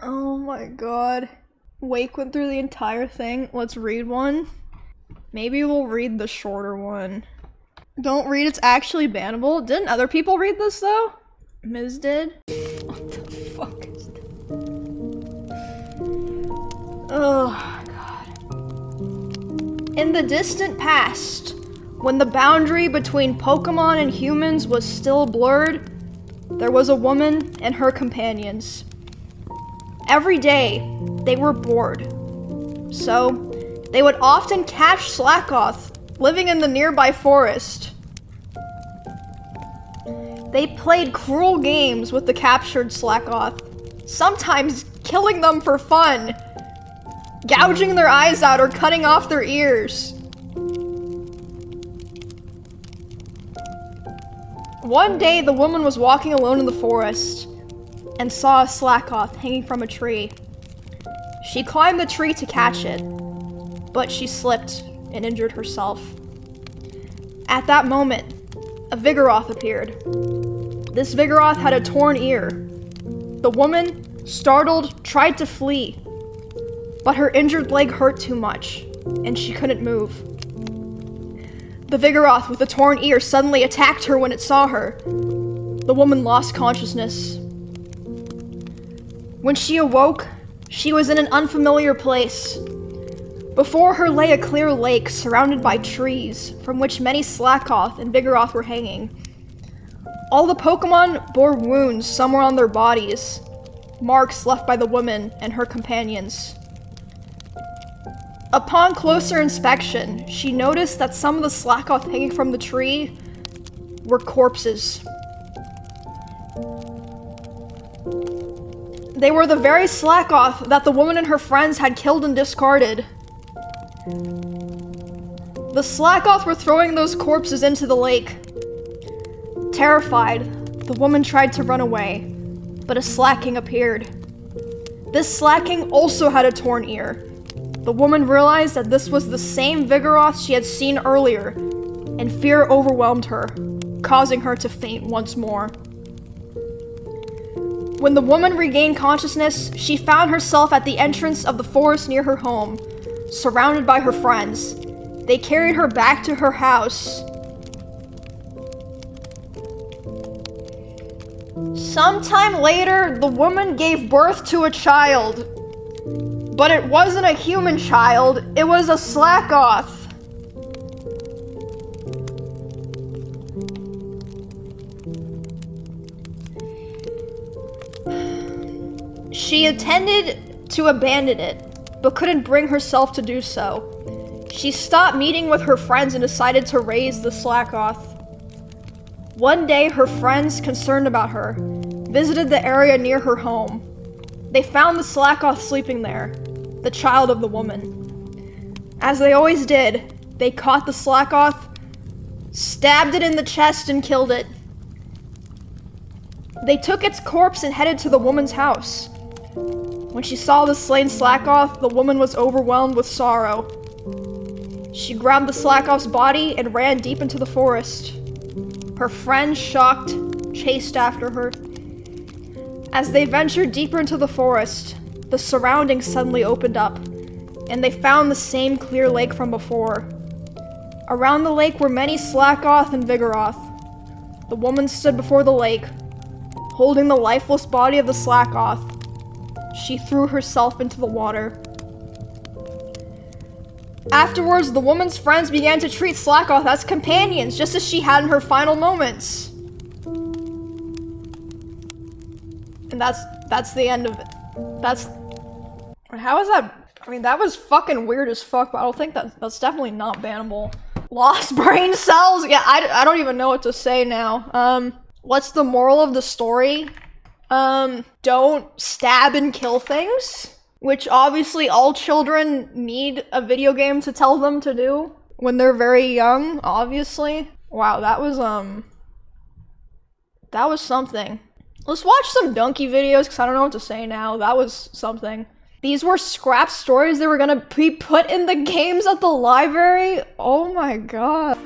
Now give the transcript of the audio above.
Oh my god. Wake went through the entire thing. Let's read one. Maybe we'll read the shorter one. Don't read, it's actually bannable. Didn't other people read this though? Ms. did? What the fuck is this? Oh god. In the distant past, when the boundary between Pokemon and humans was still blurred, there was a woman and her companions. Every day, they were bored. So, they would often catch Slakoth, living in the nearby forest. They played cruel games with the captured Slakoth, sometimes killing them for fun, gouging their eyes out or cutting off their ears. One day, the woman was walking alone in the forest and saw a Slakoth hanging from a tree. She climbed the tree to catch it, but she slipped and injured herself. At that moment, a Vigoroth appeared. This Vigoroth had a torn ear. The woman, startled, tried to flee, but her injured leg hurt too much, and she couldn't move. The Vigoroth with the torn ear suddenly attacked her when it saw her. The woman lost consciousness. When she awoke, she was in an unfamiliar place. Before her lay a clear lake surrounded by trees, from which many Slakoth and Vigoroth were hanging. All the Pokemon bore wounds somewhere on their bodies, marks left by the woman and her companions. Upon closer inspection, she noticed that some of the Slakoth hanging from the tree were corpses. They were the very Slakoth that the woman and her friends had killed and discarded. The Slakoth were throwing those corpses into the lake. Terrified, the woman tried to run away, but a Slaking appeared. This Slaking also had a torn ear. The woman realized that this was the same Vigoroth she had seen earlier, and fear overwhelmed her, causing her to faint once more. When the woman regained consciousness, she found herself at the entrance of the forest near her home, surrounded by her friends. They carried her back to her house. Sometime later, the woman gave birth to a child. But it wasn't a human child, it was a Slakoth. She intended to abandon it, but couldn't bring herself to do so. She stopped meeting with her friends and decided to raise the Slakoth. One day, her friends, concerned about her, visited the area near her home. They found the Slakoth sleeping there, the child of the woman. As they always did, they caught the Slakoth, stabbed it in the chest, and killed it. They took its corpse and headed to the woman's house. When she saw the slain Slakoth, the woman was overwhelmed with sorrow. She grabbed the Slakoth's body and ran deep into the forest. Her friends, shocked, chased after her. As they ventured deeper into the forest, the surroundings suddenly opened up, and they found the same clear lake from before. Around the lake were many Slakoth and Vigoroth. The woman stood before the lake, holding the lifeless body of the Slakoth. She threw herself into the water. Afterwards, the woman's friends began to treat Slakoth as companions, just as she had in her final moments. And that's the end of it. How is that? I mean, that was fucking weird as fuck, but I don't think that's definitely not bannable. Lost brain cells? Yeah, I don't even know what to say now. What's the moral of the story? Don't stab and kill things, which obviously all children need a video game to tell them to do when they're very young, obviously. Wow, that was something. Let's watch some donkey videos, because I don't know what to say now. That was something. These were scrap stories that were gonna be put in the games at the library? Oh my god.